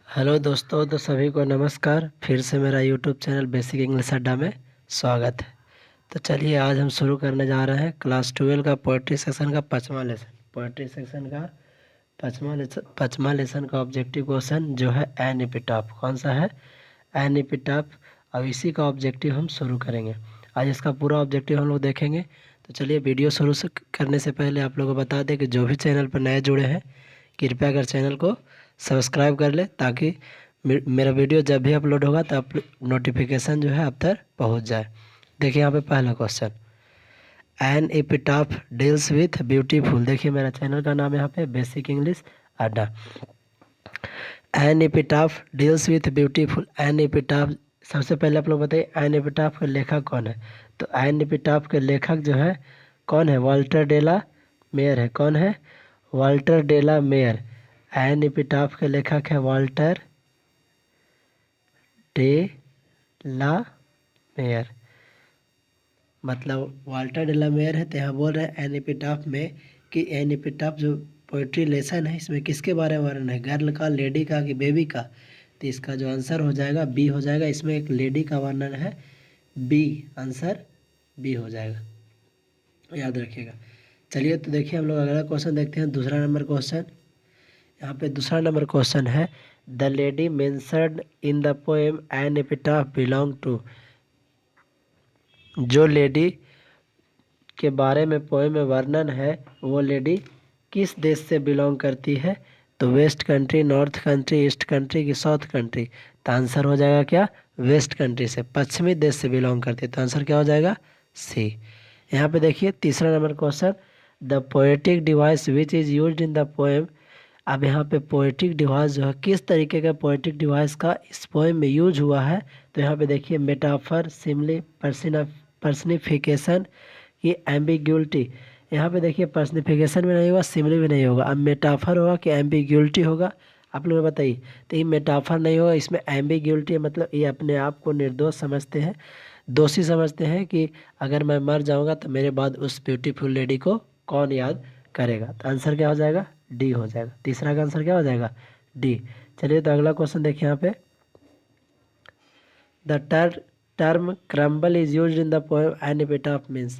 Hello दोस्तों, तो सभी को नमस्कार। फिर से मेरा यूट्यूब चैनल बेसिक इंग्लिश अड्डा में स्वागत है। तो चलिए आज हम शुरू करने जा रहे हैं क्लास 12 का पोएट्री सेक्शन का 5वां लेसन। पोएट्री सेक्शन का पाँचवा लेसन का ऑब्जेक्टिव क्वेश्चन जो है एन एपिटाफ। कौन सा है? An epitaph. अब इसी का ऑब्जेक्टिव हम शुरू करेंगे। आज इसका पूरा ऑब्जेक्टिव हम लोग देखेंगे। तो चलिए वीडियो शुरू से करने से पहले आप लोगों को बता दें कि जो भी चैनल पर नए जुड़े हैं कृपया कर चैनल को सब्सक्राइब कर ले, ताकि मेरा वीडियो जब भी अपलोड होगा तो नोटिफिकेशन जो है आप तक पहुंच जाए। देखिए यहाँ पे पहला question, an epitaph deals with beautiful. देखिए मेरा चैनल का नाम यहाँ पे बेसिक इंग्लिश अड्डा। An epitaph deals with beautiful. An epitaph, सबसे पहले आप लोग बताइए एन एपिटाफ के लेखक कौन है? तो एन एपिटाफ के लेखक जो है कौन है? वाल्टर डेला मेयर है। कौन है? Walter de la mayor. N epitaph के लेखक है वाल्टर डे ला मेयर। मतलब वाल्टर डे ला मेयर है। तो यहाँ बोल रहे हैं एन एपिटाफ में कि एन एपिटाफ जो पोइट्री लेसन है इसमें किसके बारे में वर्णन है? गर्ल का, लेडी का, कि बेबी का? तो इसका जो आंसर हो जाएगा बी हो जाएगा। इसमें एक लेडी का वर्णन है, बी। आंसर बी हो जाएगा, याद रखिएगा। चलिए तो देखिए हम लोग अगला क्वेश्चन देखते हैं। दूसरा नंबर क्वेश्चन, यहाँ पे दूसरा नंबर क्वेश्चन है, the lady mentioned in the poem an epitaph belong to. जो लेडी के बारे में पोएम में वर्णन है वो लेडी किस देश से बिलोंग करती है? तो west country, north country, east country की साउथ कंट्री? तो आंसर हो जाएगा क्या? वेस्ट कंट्री से, पश्चिमी देश से बिलोंग करती है। तो आंसर क्या हो जाएगा? सी। यहाँ पे देखिए तीसरा number question, the poetic device which is used in the poem. अब यहाँ पे पोएटिक डिवाइस जो है किस तरीके का पोएटिक डिवाइस का इस पोएम में यूज हुआ है? तो यहाँ पे देखिए मेटाफर, सिमली, पर्सनिफिकेशन, ये एम्बिग्युलिटी। यहाँ पे देखिए पर्सनिफिकेशन भी नहीं होगा, सिमली भी नहीं होगा। अब मेटाफर होगा कि एम्बिग्युलिटी होगा? आप लोग बताइए। तो ये मेटाफर नहीं होगा, इसमें एम्बिग्युलिटी है। मतलब ये अपने आप को निर्दोष समझते हैं, दोषी समझते हैं कि अगर मैं मर जाऊंगा तो मेरे बाद उस ब्यूटीफुल लेडी को कौन याद करेगा? तो आंसर क्या हो जाएगा? डी हो जाएगा। तीसरा का आंसर क्या हो जाएगा? डी। चलिए तो अगला क्वेश्चन देखिए यहाँ पे, the term crumble is use in the poem an epitaph means.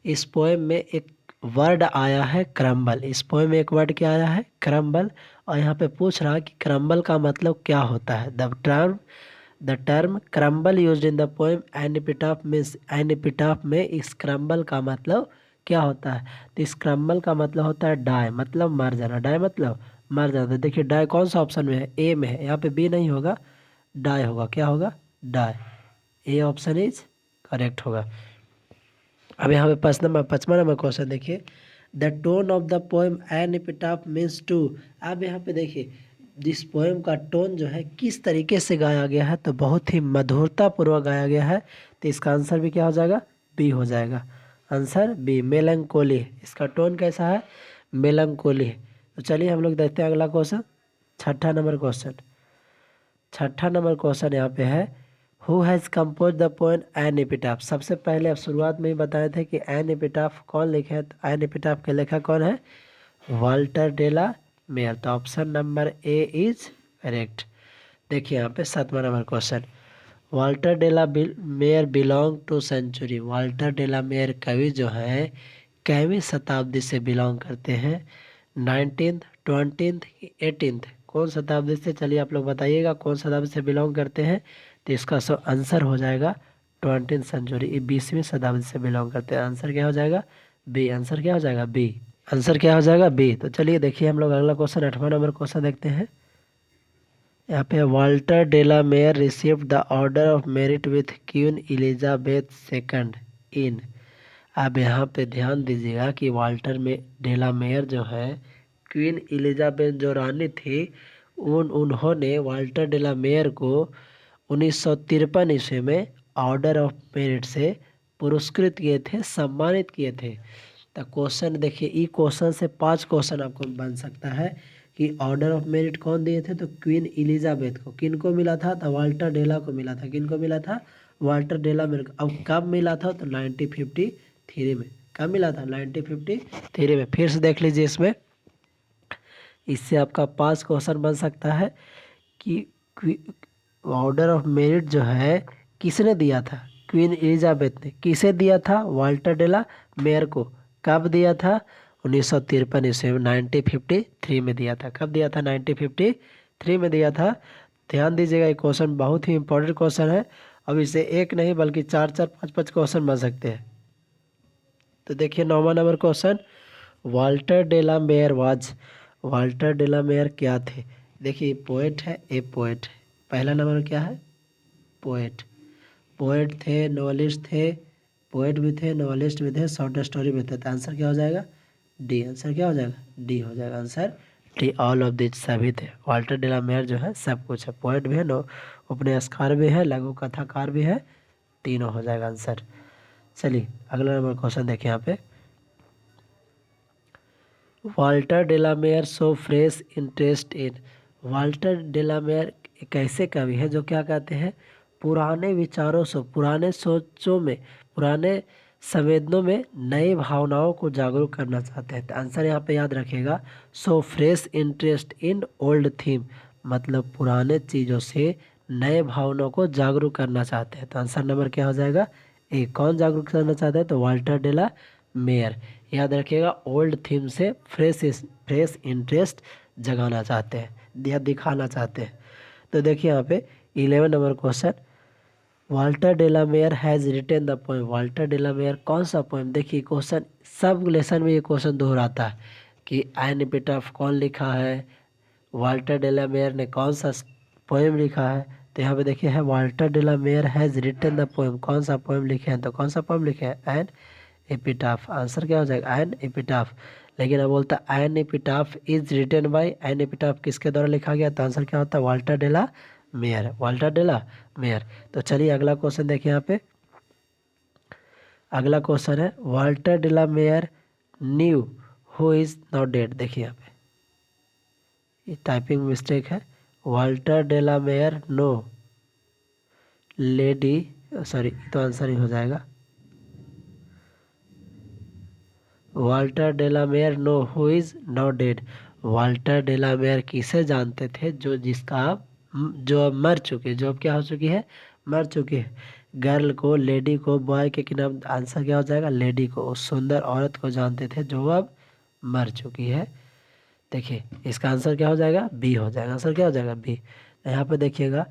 इस पोएम में एक वर्ड आया है क्रम्बल। इस पोएम में एक वर्ड क्या आया है? क्रम्बल। और यहाँ पे पूछ रहा है कि क्रम्बल का मतलब क्या होता है? The term crumble used in the poem an epitaph means. An epitaph में इस क्रम्बल का मतलब क्या होता है? तो इस क्रम्बल का मतलब होता है डाई, मतलब मर जाना। डाई मतलब मर जाना। देखिए डाई कौन सा ऑप्शन में है? ए में है। यहाँ पे बी नहीं होगा, डाई होगा। क्या होगा? Die. A option is correct होगा। अब यहाँ पे पाँचवा नंबर क्वेश्चन देखिए, the tone of the poem an epitaph means to. अब यहाँ पे देखिए जिस पोएम का टोन जो है किस तरीके से गाया गया है, तो बहुत ही मधुरता पूर्वक गाया गया है। तो इसका आंसर भी क्या हो जाएगा? बी हो जाएगा। Answer B, melancholy. इसका टोन कैसा है? मेलंकोली। तो चलिए हम लोग देखते हैं अगला क्वेश्चन, छठा नंबर क्वेश्चन। छठा नंबर क्वेश्चन यहाँ पे है, who has compose the poem an epitaph. सबसे पहले अब शुरुआत में ही बताए थे कि एन एपिटाफ कौन लिखे हैं। तो एन एपिटाफ के लेखक कौन है? Walter de la Mare. तो option number A is correct. देखिए यहाँ पे सातवां number question, Walter de la Mare belong to century. Walter de la Mare कवि जो है कैवीं शताब्दी से बिलोंग करते हैं? 19th, 20th, 18th? कौन शताब्दी से? चलिए आप लोग बताइएगा कौन शताब्दी से बिलोंग करते हैं। तो इसका आंसर हो जाएगा 20th सेंचुरी। ये 20वीं शताब्दी से बिलोंग करते हैं। आंसर क्या हो जाएगा? बी। आंसर क्या हो जाएगा? बी। आंसर क्या हो जाएगा? बी। तो चलिए देखिए हम लोग अगला क्वेश्चन, 8वां नंबर क्वेश्चन देखते हैं। यहाँ पे Walter de la Mare received the Order of Merit with Queen Elizabeth second in. अब यहाँ पे ध्यान दीजिएगा कि वाल्टर में डेला मेयर जो है, क्वीन एलिजाबेथ जो रानी थी, उन्होंने वाल्टर डेला मेयर को 1953 ईस्वी में ऑर्डर ऑफ मेरिट से पुरस्कृत किए थे, सम्मानित किए थे। तो क्वेश्चन देखिए, ई क्वेश्चन से 5 क्वेश्चन आपको बन सकता है कि ऑर्डर ऑफ मेरिट कौन दिए थे? तो क्वीन एलिजाबेथ को। किन को मिला था? तो वाल्टर डेला को मिला था। किन को मिला था? वाल्टर डेला मेयर को। अब कब मिला था? तो 1953 में। कब मिला था? 1953 में। फिर से देख लीजिए इसमें, इससे आपका 5 क्वेश्चन बन सकता है कि ऑर्डर ऑफ मेरिट जो है किसने दिया था? क्वीन एलिजाबेथ ने। किसे दिया था? वाल्टर डेला मेयर को। कब दिया था? 1953 ईस्वी में, 1953 में दिया था। कब दिया था? 1953 में दिया था। ध्यान दीजिएगा, ये क्वेश्चन बहुत ही इंपॉर्टेंट क्वेश्चन है। अब इसे एक नहीं बल्कि चार चार पाँच पाँच क्वेश्चन बन सकते हैं। तो देखिए 9वां number question, Walter de la Mare Walter de la mayor क्या थे? देखिए पोएट है, ए पोएट है। पहला नंबर क्या है? पोएट। पोएट थे, नॉवेलिस्ट थे, पोएट भी थे, नॉवेलिस्ट भी थे, शॉर्ट स्टोरी भी थे। तो आंसर क्या हो जाएगा? डी। आंसर क्या हो जाएगा? डी हो जाएगा answer D. All of this सभी थे। वाल्टर डेला मेयर जो है सब कुछ है, पोएट भी है, नो उपन्यासकार भी है, लघु कथाकार भी है, तीनों हो जाएगा आंसर। चलिए अगला नंबर क्वेश्चन देखिए यहाँ पे, Walter de la Mare show fresh interest in. Walter de la Mare एक ऐसे कवि है जो क्या कहते हैं, पुराने विचारों से, पुराने सोचों में, पुराने संवेदनों में नई भावनाओं को जागरूक करना चाहते हैं। तो आंसर यहाँ पे याद रखिएगा, show fresh interest in old theme, मतलब पुराने चीज़ों से नए भावनाओं को जागरूक करना चाहते हैं। तो आंसर नंबर क्या हो जाएगा? ए। कौन जागरूक करना चाहते हैं? तो वाल्टर डेला मेयर। याद रखिएगा, ओल्ड थीम से फ्रेश इंटरेस्ट जगाना चाहते हैं या दिखाना चाहते हैं। तो देखिए यहाँ पे 11 number question, Walter de la Mare has written the poem. Walter de la Mare कौन सा पोएम? देखिए क्वेश्चन सब लेसन में ये क्वेश्चन दोहराता है कि एन एपिटाफ कौन लिखा है, वाल्टर डेला मेयर ने कौन सा पोएम लिखा है। तो यहाँ पे देखिए है, Walter de la Mare has written the poem. कौन सा पोएम लिखे हैं? तो कौन सा पोएम लिखे हैं? N epitaph. आंसर क्या हो जाएगा? An epitaph. लेकिन अब बोलता है an epitaph is written by, an epitaph किसके द्वारा लिखा गया? तो आंसर क्या होता है? Walter de la Mare. Walter de la Mare. तो चलिए अगला क्वेश्चन देखिए यहाँ पे, अगला क्वेश्चन है, Walter de la Mare knew who is not dead. देखिए यहाँ पे ये टाइपिंग मिस्टेक है। Walter de la Mare no lady, sorry तो आंसर ही हो जाएगा, Walter de la Mare no who is not dead. Walter de la Mare किसे जानते थे? जो अब मर चुके, जो अब क्या हो चुकी है? मर चुकी है। गर्ल को, लेडी को, बॉय के नाम, आंसर क्या हो जाएगा? लेडी को। उस सुंदर औरत को जानते थे जो अब मर चुकी है। देखिए इसका आंसर क्या हो जाएगा? बी हो जाएगा। आंसर क्या हो जाएगा? बी। यहाँ पे देखिएगा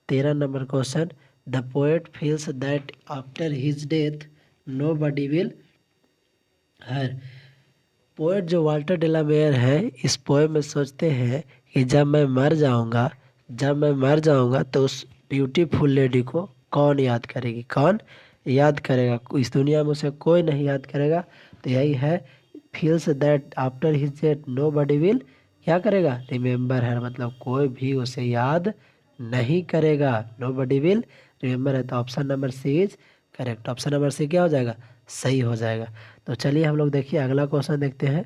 13 number question, the poet feels that after his death nobody will her. Poet जो वाल्टर डेलामेयर है, इस पोएम में सोचते हैं कि जब मैं मर जाऊंगा तो उस ब्यूटीफुल लेडी को कौन याद करेगी? कौन याद करेगा? इस दुनिया में उसे कोई नहीं याद करेगा। तो यही है, feels that after his death nobody will क्या करेगा? रिमेंबर हर, मतलब कोई भी उसे याद नहीं करेगा। नो बडी विल रिमेंबर है। तो option number C is correct. Option number C क्या हो जाएगा? सही हो जाएगा। तो चलिए हम लोग देखिए अगला क्वेश्चन देखते हैं,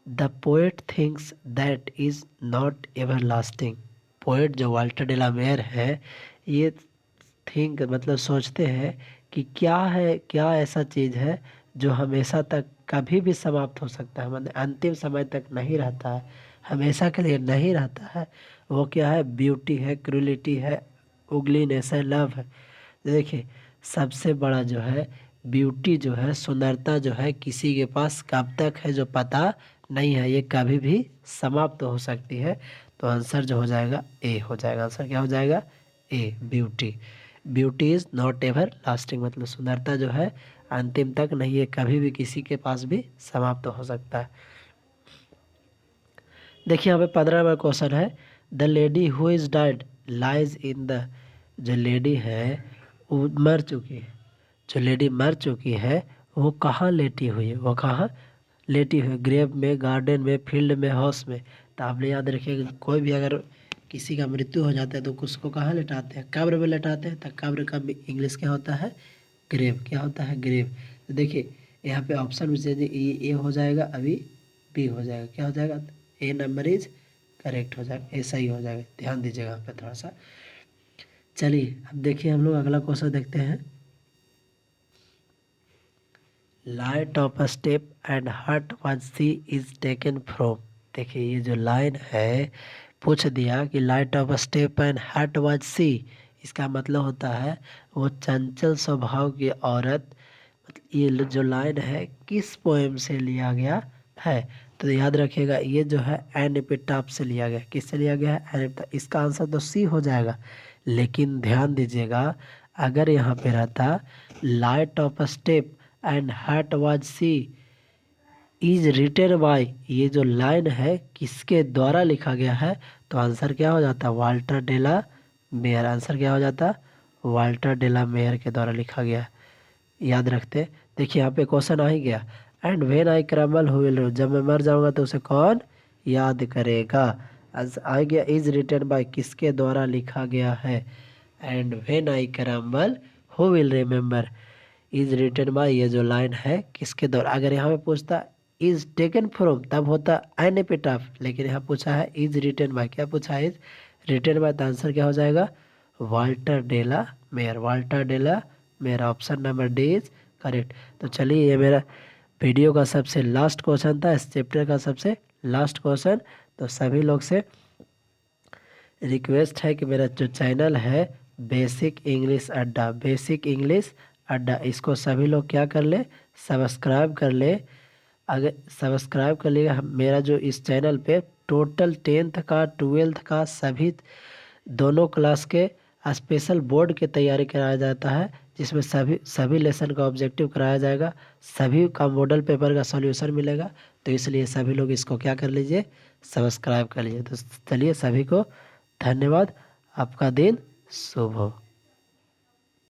the poet thinks that is not ever lasting. Poet जो वाल्टर डेलामेयर है, ये थिंक मतलब सोचते हैं कि क्या है, क्या ऐसा चीज़ है जो हमेशा तक कभी भी समाप्त हो सकता है, मतलब अंतिम समय तक नहीं रहता है, हमेशा के लिए नहीं रहता है। वो क्या है? ब्यूटी है, क्रूलिटी है, उगलीनेस है, लव है। देखिए सबसे बड़ा जो है ब्यूटी, जो है सुंदरता, जो है किसी के पास कब तक है जो पता नहीं है, ये कभी भी समाप्त हो सकती है। तो आंसर जो हो जाएगा ए हो जाएगा। आंसर क्या हो जाएगा? A, beauty. Beauty is not everlasting, मतलब सुंदरता जो है अंतिम तक नहीं है, कभी भी किसी के पास भी समाप्त हो सकता है। देखिए यहाँ पे 15 नंबर क्वेश्चन है, the lady who is died lies in the. जो लेडी है वो मर चुकी है, जो लेडी मर चुकी है वो कहाँ लेटी हुई है? वो कहाँ लेटी हुई है? ग्रेव में, गार्डन में, फील्ड में, हाउस में। तो आपने याद रखिएगा, कोई भी अगर किसी का मृत्यु हो जाता है तो उसको कहाँ लेटाते हैं? कब्र में लेटाते हैं। तो कब्र का इंग्लिश क्या होता है? ग्रेव। क्या होता है? ग्रेव। तो देखिए यहाँ पे ऑप्शन में से ए हो जाएगा, अभी बी हो जाएगा। क्या हो जाएगा? ए नंबर इज करेक्ट हो जाएगा, ऐसा ही हो जाएगा। ध्यान दीजिएगा यहाँ पे थोड़ा सा। चलिए अब देखिए हम लोग अगला क्वेश्चन देखते हैं, light of a step and heart one she is taken from. देखिए ये जो लाइन है पूछ दिया कि light of step and heart was she, इसका मतलब होता है वो चंचल स्वभाव की औरत। मतलब ये जो लाइन है किस पोएम से लिया गया है, तो याद रखिएगा ये जो है एन एपिटाफ से लिया गया। किससे लिया गया है? An epitaph. इसका आंसर तो सी हो जाएगा, लेकिन ध्यान दीजिएगा अगर यहाँ पे रहता light of step and heart was she is written by, ये जो लाइन है किसके द्वारा लिखा गया है, तो आंसर क्या हो जाता? Walter de la mayor. आंसर क्या हो जाता? वाल्टर डेला मेयर के द्वारा लिखा गया। याद रखते। देखिए यहाँ पे क्वेश्चन आ ही गया, and when I crumble who will, जब मैं मर जाऊंगा तो उसे कौन याद करेगा। आ गया इज रिटन बाय, किसके द्वारा लिखा गया है, and when I crumble who will remember, is written by ये जो लाइन है किसके द्वारा। अगर यहाँ पे पूछता इज टेकन फ्रॉम तब होता एन एपिटाफ, लेकिन यहाँ पूछा है इज रिटन बाय। क्या पूछा है? इज रिटन बाय, तो आंसर क्या हो जाएगा? Walter de la Mare. वाल्टर डेला मेरा option number D is correct. तो चलिए ये मेरा वीडियो का सबसे लास्ट क्वेश्चन था, इस चैप्टर का सबसे लास्ट क्वेश्चन। तो सभी लोग से रिक्वेस्ट है कि मेरा जो चैनल है बेसिक इंग्लिश अड्डा, बेसिक इंग्लिश अड्डा, इसको सभी लोग क्या कर ले? सब्सक्राइब कर ले। अगर सब्सक्राइब कर लिएगा, मेरा जो इस चैनल पे टोटल 10th का 12th का सभी दोनों क्लास के स्पेशल बोर्ड की तैयारी कराया जाता है, जिसमें सभी लेसन का ऑब्जेक्टिव कराया जाएगा, सभी का मॉडल पेपर का सॉल्यूशन मिलेगा। तो इसलिए सभी लोग इसको क्या कर लीजिए? सब्सक्राइब कर लीजिए। तो चलिए सभी को धन्यवाद, आपका दिन शुभ हो।